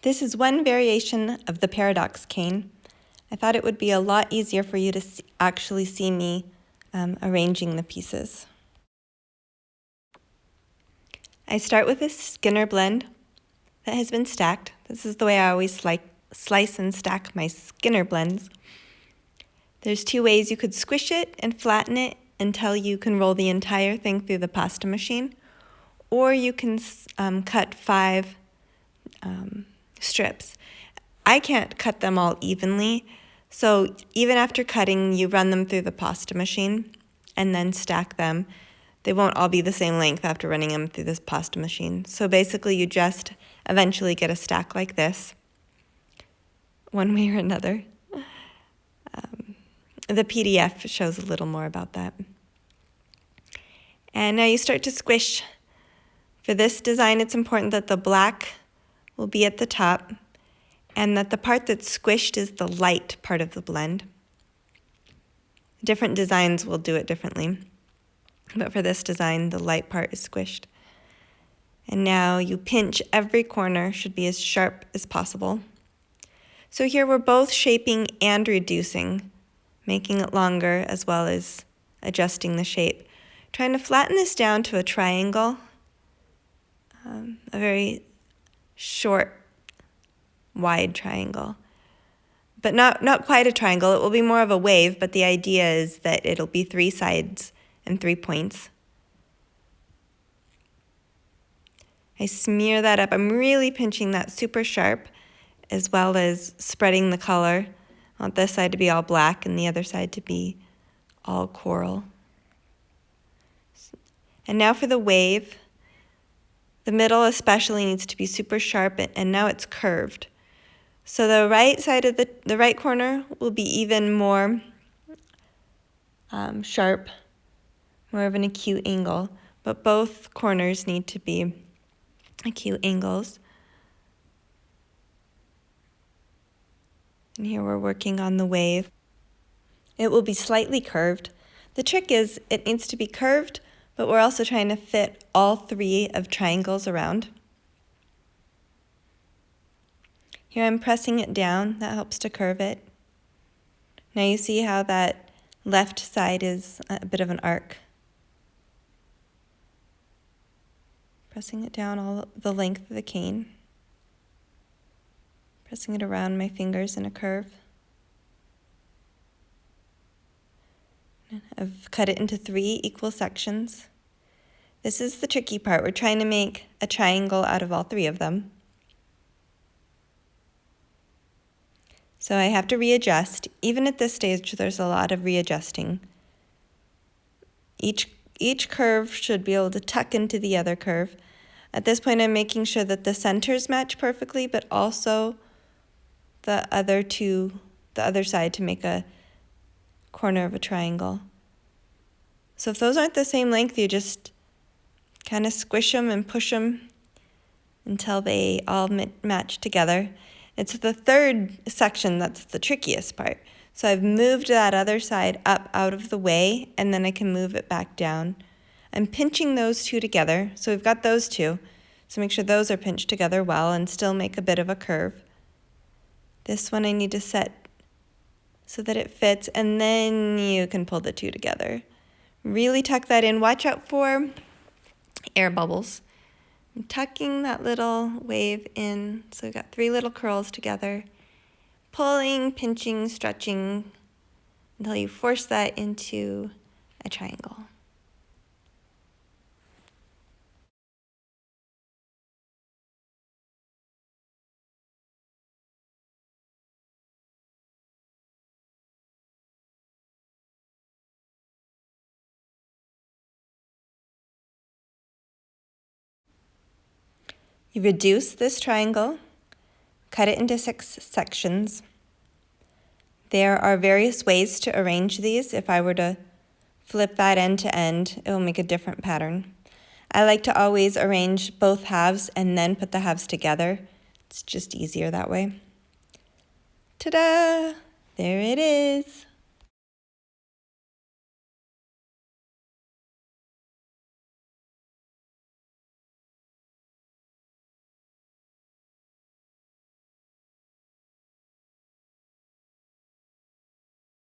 This is one variation of the paradox cane. I thought it would be a lot easier for you to actually see me arranging the pieces. I start with a Skinner blend that has been stacked. This is the way I always slice and stack my Skinner blends. There's two ways you could squish it and flatten it until you can roll the entire thing through the pasta machine, or you can cut 5 strips. I can't cut them all evenly, so even after cutting, you run them through the pasta machine and then stack them. They won't all be the same length after running them through this pasta machine. So basically you just eventually get a stack like this, one way or another. The PDF shows a little more about that. And now you start to squish. For this design, it's important that the black will be at the top and that the part that's squished is the light part of the blend. Different designs will do it differently, but for this design, the light part is squished. And now you pinch every corner, should be as sharp as possible. So here we're both shaping and reducing, making it longer as well as adjusting the shape. Trying to flatten this down to a triangle, a very short, wide triangle. But not quite a triangle, it will be more of a wave, but the idea is that it'll be 3 sides and 3 points. I smear that up. I'm really pinching that super sharp, as well as spreading the color. I want this side to be all black and the other side to be all coral. And now for the wave. The middle especially needs to be super sharp, and now it's curved. So the right side of the right corner will be even more sharp, more of an acute angle, but both corners need to be acute angles. And here we're working on the wave. It will be slightly curved. The trick is it needs to be curved, but we're also trying to fit all 3 of triangles around. Here I'm pressing it down, that helps to curve it. Now you see how that left side is a bit of an arc. Pressing it down all the length of the cane. Pressing it around my fingers in a curve. I've cut it into 3 equal sections. This is the tricky part. We're trying to make a triangle out of all 3 of them. So I have to readjust. Even at this stage, there's a lot of readjusting. Each curve should be able to tuck into the other curve. At this point, I'm making sure that the centers match perfectly, but also the other side to make a corner of a triangle. So if those aren't the same length, you just kind of squish them and push them until they all match together. It's the third section that's the trickiest part. So I've moved that other side up out of the way, and then I can move it back down. I'm pinching those 2 together, so we've got those 2. So make sure those are pinched together well and still make a bit of a curve. This one I need to set so that it fits, and then you can pull the 2 together. Really tuck that in. Watch out for air bubbles. I'm tucking that little wave in, so we've got 3 little curls together. Pulling, pinching, stretching until you force that into a triangle. You reduce this triangle, cut it into 6 sections. There are various ways to arrange these. If I were to flip that end to end, it will make a different pattern. I like to always arrange both halves and then put the halves together. It's just easier that way. Ta-da! There it is.